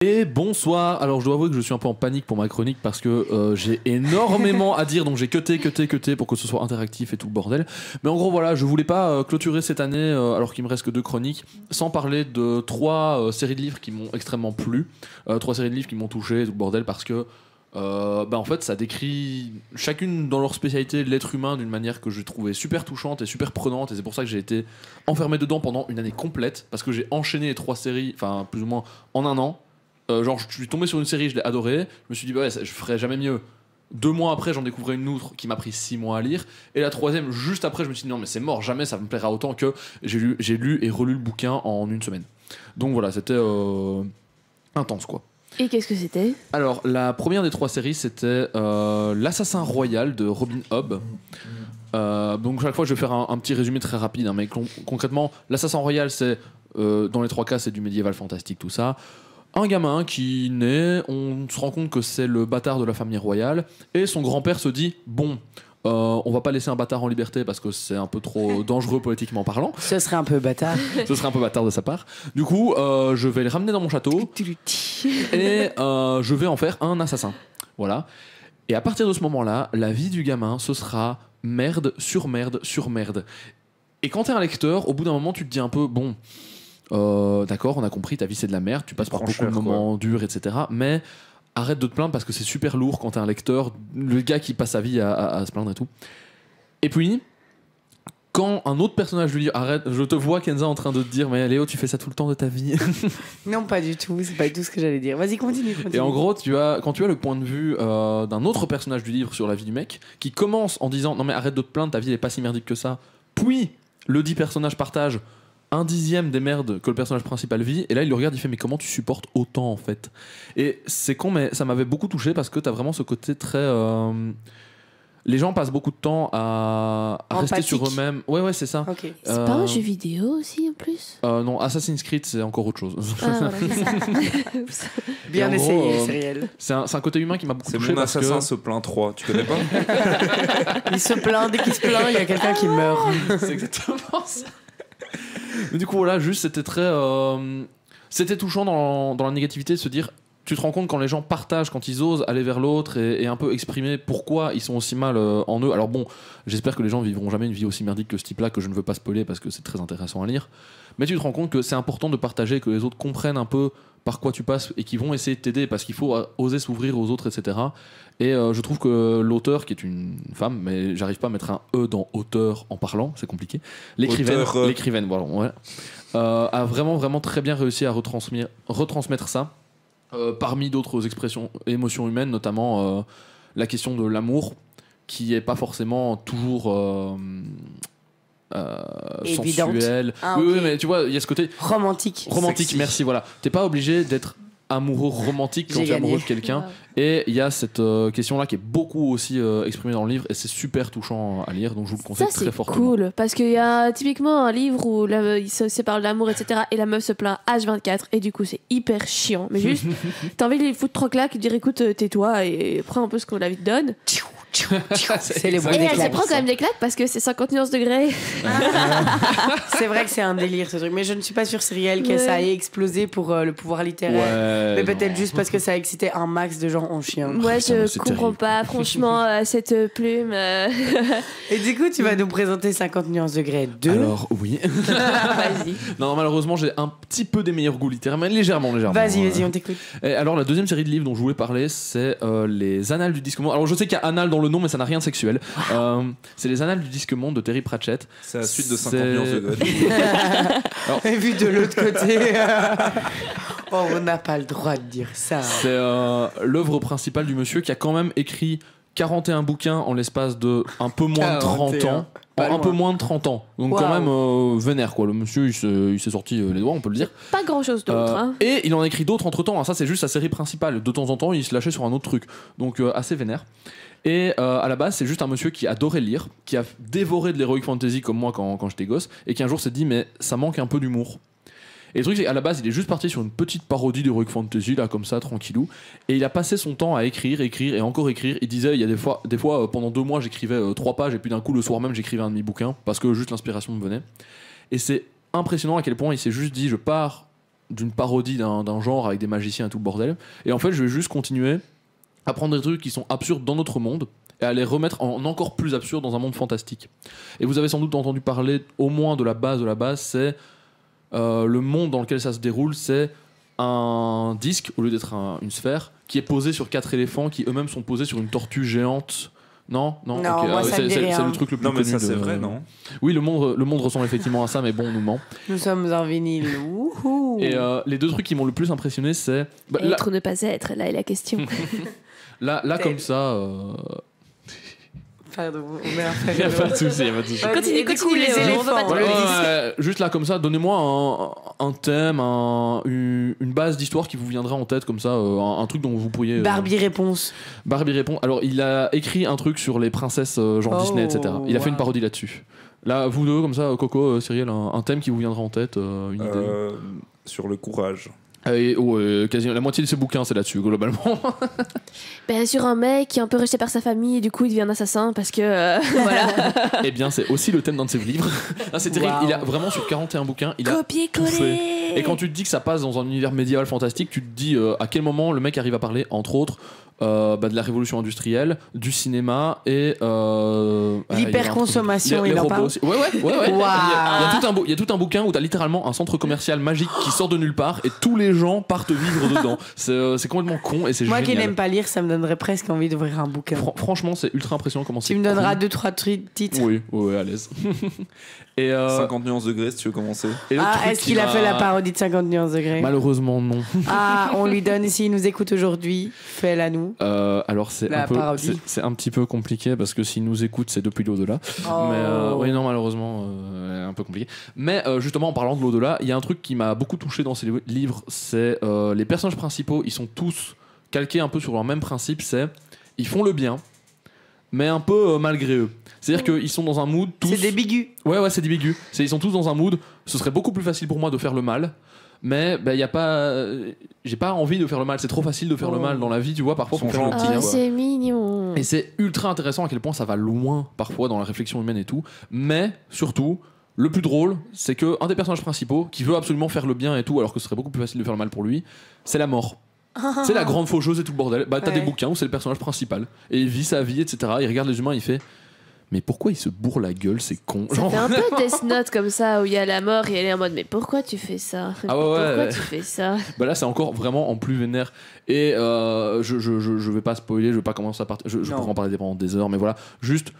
Et bonsoir. Alors je dois avouer que je suis un peu en panique pour ma chronique parce que j'ai énormément à dire, donc j'ai cuté pour que ce soit interactif et tout le bordel. Mais en gros voilà, je voulais pas clôturer cette année alors qu'il me reste que 2 chroniques sans parler de 3 séries de livres qui m'ont extrêmement plu, 3 séries de livres qui m'ont touché et tout le bordel parce que en fait ça décrit chacune dans leur spécialité l'être humain d'une manière que j'ai trouvé super touchante et super prenante, et c'est pour ça que j'ai été enfermé dedans pendant une année complète parce que j'ai enchaîné les 3 séries, enfin plus ou moins en un an. Genre je suis tombé sur une série, je l'ai adorée, je me suis dit bah ouais, je ferais jamais mieux. 2 mois après j'en découvrais une autre qui m'a pris 6 mois à lire, et la troisième juste après je me suis dit non mais c'est mort, jamais ça me plaira autant, que j'ai lu et relu le bouquin en une semaine. Donc voilà, c'était intense quoi. Et qu'est-ce que c'était ? Alors la première des 3 séries c'était L'Assassin Royal de Robin Hobb. Donc chaque fois je vais faire un petit résumé très rapide, hein, mais concrètement L'Assassin Royal c'est dans les 3 cas c'est du médiéval fantastique tout ça. Un gamin qui naît, on se rend compte que c'est le bâtard de la famille royale, et son grand-père se dit bon, on va pas laisser un bâtard en liberté parce que c'est un peu trop dangereux politiquement parlant. Ce serait un peu bâtard. Ce serait un peu bâtard de sa part. Du coup, je vais le ramener dans mon château et je vais en faire un assassin. Voilà. Et à partir de ce moment-là, la vie du gamin, ce sera merde sur merde sur merde. Et quand t'es un lecteur, au bout d'un moment, tu te dis un peu bon. D'accord, on a compris, ta vie c'est de la merde, tu passes par beaucoup de moments durs, etc. Mais arrête de te plaindre parce que c'est super lourd quand t'es un lecteur, le gars qui passe sa vie à se plaindre et tout. Et puis, quand un autre personnage lui dit arrête, je te vois Kenza en train de te dire mais Léo, tu fais ça tout le temps de ta vie. Non, pas du tout, c'est pas du tout ce que j'allais dire. Vas-y, continue. Et en gros, quand tu as le point de vue d'un autre personnage du livre sur la vie du mec, qui commence en disant non mais arrête de te plaindre, ta vie elle est pas si merdique que ça, puis le dit personnage partage 1/10 des merdes que le personnage principal vit, et là il le regarde, il fait mais comment tu supportes autant en fait. Et c'est con mais ça m'avait beaucoup touché parce que t'as vraiment ce côté très les gens passent beaucoup de temps à rester sur eux-mêmes. Ouais c'est ça. Okay. C'est pas un jeu vidéo aussi en plus non, Assassin's Creed c'est encore autre chose. Ah, voilà, ça. Bien essayé, c'est réel. C'est un côté humain qui m'a beaucoup touché. C'est mon assassin se plaint 3, tu connais pas? Il se plaint, dès qu'il se plaint il y a quelqu'un qui meurt. C'est exactement ça. Mais du coup voilà, juste c'était très c'était touchant dans la négativité de se dire, tu te rends compte quand les gens partagent, quand ils osent aller vers l'autre et un peu exprimer pourquoi ils sont aussi mal en eux. Alors bon, j'espère que les gens vivront jamais une vie aussi merdique que ce type là, que je ne veux pas spoiler parce que c'est très intéressant à lire, mais tu te rends compte que c'est important de partager, que les autres comprennent un peu par quoi tu passes et qui vont essayer de t'aider parce qu'il faut oser s'ouvrir aux autres, etc. Et je trouve que l'auteur, qui est une femme, mais j'arrive pas à mettre un E dans auteur en parlant, c'est compliqué, l'écrivaine voilà, ouais, a vraiment très bien réussi à retransmettre ça parmi d'autres expressions, émotions humaines, notamment la question de l'amour qui est pas forcément toujours sensuel. Oui, mais tu vois, il y a ce côté romantique, sexy. Merci, voilà. T'es pas obligé d'être amoureux romantique quand tu es amoureux de quelqu'un. Ouais. Et il y a cette question-là qui est beaucoup aussi exprimée dans le livre, et c'est super touchant à lire, donc je vous le conseille très fortement. C'est cool, parce qu'il y a typiquement un livre où il se sépare de l'amour, etc. et la meuf se plaint H24, et du coup c'est hyper chiant. Mais juste, t'as envie de lui foutre 3 claques et de dire écoute, tais-toi et prends un peu ce que la vie te donne. C'est les bruits et des elle claques. se prend quand même des claques parce que c'est 50 nuances degrés. C'est vrai que c'est un délire ce truc, mais je ne suis pas sûre, c'est réel, que ça ait explosé pour le pouvoir littéraire. Mais peut-être juste parce que ça a excité un max de gens en chien. Moi je comprends pas franchement cette plume. Et du coup tu vas nous présenter 50 nuances degrés 2. Alors oui. Vas-y. Non, malheureusement j'ai un petit peu des meilleurs goûts littéraires, mais légèrement. Vas-y on t'écoute. Et alors la deuxième série de livres dont je voulais parler, c'est les Annales du Disque Monde. Alors je sais qu'il y a Annales dans le nom, mais ça n'a rien de sexuel. C'est les Annales du Disque Monde de Terry Pratchett. C'est la suite de 50 nuances degrés. Et vu de l'autre côté, on n'a pas le droit de dire ça. C'est l'œuvre principale du monsieur qui a quand même écrit 41 bouquins en l'espace de un peu moins de 30 ans. Un peu moins de 30 ans. Donc quand même vénère quoi. Le monsieur il s'est sorti les doigts, on peut le dire. Pas grand chose d'autre. Et il en a écrit d'autres entre temps. Alors ça c'est juste sa série principale. De temps en temps il se lâchait sur un autre truc. Donc assez vénère. Et à la base c'est juste un monsieur qui adorait lire, qui a dévoré de l'heroic fantasy comme moi quand j'étais gosse, et qui un jour s'est dit mais ça manque un peu d'humour. Et le truc c'est qu'à la base il est juste parti sur une petite parodie d'heroic fantasy là comme ça tranquillou, et il a passé son temps à écrire et encore écrire. Il disait il y a des fois pendant 2 mois j'écrivais 3 pages, et puis d'un coup le soir même j'écrivais un demi-bouquin parce que juste l'inspiration me venait. Et c'est impressionnant à quel point il s'est juste dit je pars d'une parodie d'un genre avec des magiciens et tout le bordel. Et en fait, je vais juste continuer à prendre des trucs qui sont absurdes dans notre monde et à les remettre en encore plus absurdes dans un monde fantastique. Et vous avez sans doute entendu parler au moins de la base, c'est le monde dans lequel ça se déroule, c'est un disque au lieu d'être une sphère qui est posé sur 4 éléphants qui eux-mêmes sont posés sur une tortue géante. Non, okay. Moi, c'est le truc le plus connu. Non, mais ça, c'est vrai, non? Oui, le monde ressemble effectivement à ça, mais bon, on nous ment. Nous sommes en vinyle. Et les 2 trucs qui m'ont le plus impressionné, c'est... être ou ne pas être, là est la question. là comme ça... Pardon, il n'y a pas de souci. Continue les éléphants. Juste là comme ça, donnez-moi un thème, une base d'histoire qui vous viendrait en tête comme ça, un truc dont vous pourriez... Barbie réponse. Alors il a écrit un truc sur les princesses genre Disney, etc. Il a fait une parodie là-dessus. Là, vous deux, comme ça, Coco, Cyril, un thème qui vous viendra en tête, une idée sur le courage. Quasiment la moitié de ses bouquins c'est là-dessus globalement. Sur un mec qui est un peu rejeté par sa famille et du coup il devient un assassin parce que voilà. Eh bien c'est aussi le thème d'un de ses livres. C'est terrible, il a vraiment sur 41 bouquins, il a copié-collé. Et quand tu te dis que ça passe dans un univers médiéval fantastique, tu te dis à quel moment le mec arrive à parler entre autres de la révolution industrielle, du cinéma et l'hyperconsommation, il en parle. Ouais. Il y a tout un bouquin où t'as littéralement un centre commercial magique qui sort de nulle part et tous les gens partent vivre dedans. C'est complètement con et c'est génial. Moi qui n'aime pas lire, ça me donnerait presque envie d'ouvrir un bouquin. Franchement, c'est ultra impressionnant comment c'est. Tu me donneras 2-3 titres. Oui, à l'aise. Et 50 nuances degrés si tu veux commencer. Est-ce qu'il a fait la parodie de 50 nuances degrés? Malheureusement non. On lui donne, s'il nous écoute aujourd'hui, fais-la nous. Alors c'est un petit peu compliqué parce que s'il nous écoute c'est depuis l'au-delà. Mais oui non malheureusement un peu compliqué. Mais justement en parlant de l'au-delà, il y a un truc qui m'a beaucoup touché dans ces livres, c'est les personnages principaux, ils sont tous calqués un peu sur leur même principe, c'est ils font le bien mais un peu malgré eux. C'est-à-dire qu'ils sont dans un mood tous... C'est des bigus. Ouais, c'est des bigus. Ils sont tous dans un mood, ce serait beaucoup plus facile pour moi de faire le mal, mais y a pas... j'ai pas envie de faire le mal, c'est trop facile de faire le mal dans la vie, tu vois, parfois pour faire le petit. C'est mignon. Et c'est ultra intéressant à quel point ça va loin parfois dans la réflexion humaine et tout, mais surtout... Le plus drôle, c'est que un des personnages principaux, qui veut absolument faire le bien et tout, alors que ce serait beaucoup plus facile de faire le mal pour lui, c'est la mort. C'est la grande faucheuse et tout le bordel. T'as des bouquins où c'est le personnage principal et il vit sa vie, etc. Il regarde les humains, il fait mais pourquoi il se bourre la gueule, c'est con. Ça fait un peu Death Note comme ça où il y a la mort et elle est en mode mais pourquoi tu fais ça? Pourquoi tu fais ça? Là c'est encore vraiment en plus vénère et je vais pas spoiler, je vais pas commencer à partir. Je pourrais en parler pendant des heures, mais voilà, juste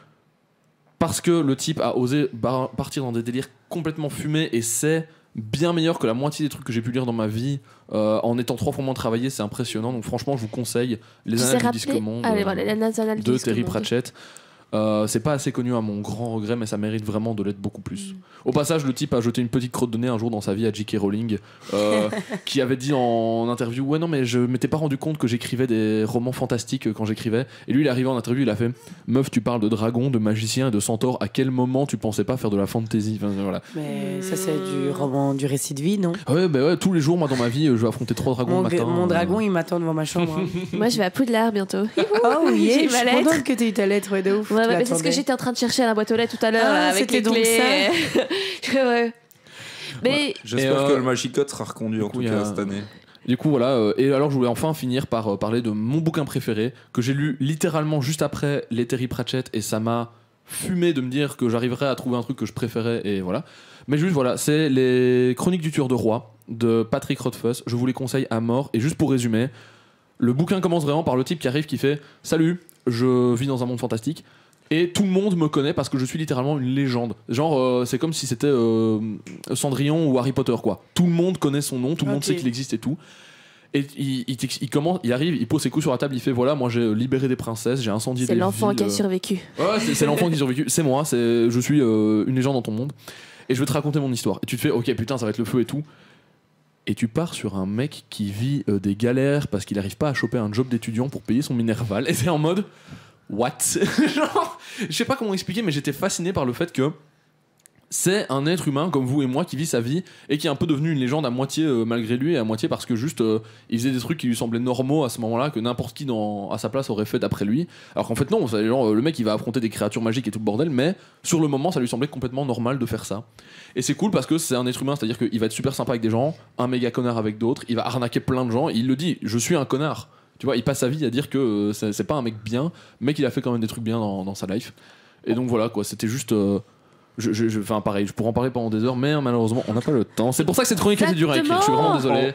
parce que le type a osé partir dans des délires complètement fumés et c'est bien meilleur que la moitié des trucs que j'ai pu lire dans ma vie en étant 3 fois moins travaillé, c'est impressionnant. Donc franchement, je vous conseille Les Annales du Disque Monde de Terry Pratchett. C'est pas assez connu à mon grand regret, mais ça mérite vraiment de l'être beaucoup plus. Au passage, le type a jeté une petite crotte de nez un jour dans sa vie à J.K. Rowling, qui avait dit en interview ouais non mais je m'étais pas rendu compte que j'écrivais des romans fantastiques quand j'écrivais. Et lui il est arrivé en interview, il a fait meuf tu parles de dragons, de magiciens et de centaures, à quel moment tu pensais pas faire de la fantasy? Voilà. Mais ça c'est du roman, du récit de vie, non? Ouais, tous les jours moi dans ma vie je vais affronter 3 dragons le matin. Mon dragon il m'attend devant ma chambre. Moi je vais à Poudlard bientôt. Oh oui, je suis contente que tu aies eu ta lettre, ouais, de ouf. Ouais, c'est ce que j'étais en train de chercher à la boîte aux lettres tout à l'heure avec les clés. Ouais. Mais j'espère que le Magicote sera reconduit en tout cas cette année. Du coup voilà, et alors je voulais enfin finir par parler de mon bouquin préféré que j'ai lu littéralement juste après les Terry Pratchett et ça m'a fumé de me dire que j'arriverais à trouver un truc que je préférais et voilà. Mais juste voilà, c'est les Chroniques du tueur de roi de Patrick Rothfuss, je vous les conseille à mort. Et juste pour résumer, le bouquin commence vraiment par le type qui arrive qui fait salut, je vis dans un monde fantastique et tout le monde me connaît parce que je suis littéralement une légende. Genre c'est comme si c'était Cendrillon ou Harry Potter quoi. Tout le monde connaît son nom, tout le monde sait qu'il existe et tout. Et il arrive, il pose ses coups sur la table, il fait voilà, moi j'ai libéré des princesses, j'ai incendié des villes. C'est l'enfant qui a survécu. Ouais, c'est l'enfant qui a survécu, c'est moi, je suis une légende dans ton monde. Et je vais te raconter mon histoire. Et tu te fais ok putain ça va être le feu et tout. Et tu pars sur un mec qui vit des galères parce qu'il n'arrive pas à choper un job d'étudiant pour payer son minerval. Et c'est en mode what? Genre, je sais pas comment expliquer, mais j'étais fasciné par le fait que c'est un être humain comme vous et moi qui vit sa vie et qui est un peu devenu une légende à moitié malgré lui et à moitié parce que juste il faisait des trucs qui lui semblaient normaux à ce moment-là que n'importe qui à sa place aurait fait d'après lui. Alors qu'en fait non, genre, le mec il va affronter des créatures magiques et tout le bordel, mais sur le moment ça lui semblait complètement normal de faire ça. Et c'est cool parce que c'est un être humain, c'est-à-dire qu'il va être super sympa avec des gens, un méga connard avec d'autres, il va arnaquer plein de gens, et il le dit, je suis un connard. Tu vois, il passe sa vie à dire que c'est pas un mec bien, mais qu'il a fait quand même des trucs bien dans sa life. Et donc voilà quoi, c'était juste... Enfin pareil, je pourrais en parler pendant des heures, mais malheureusement on n'a pas le temps. C'est pour ça que cette chronique a été dure à écrire, je suis vraiment désolé.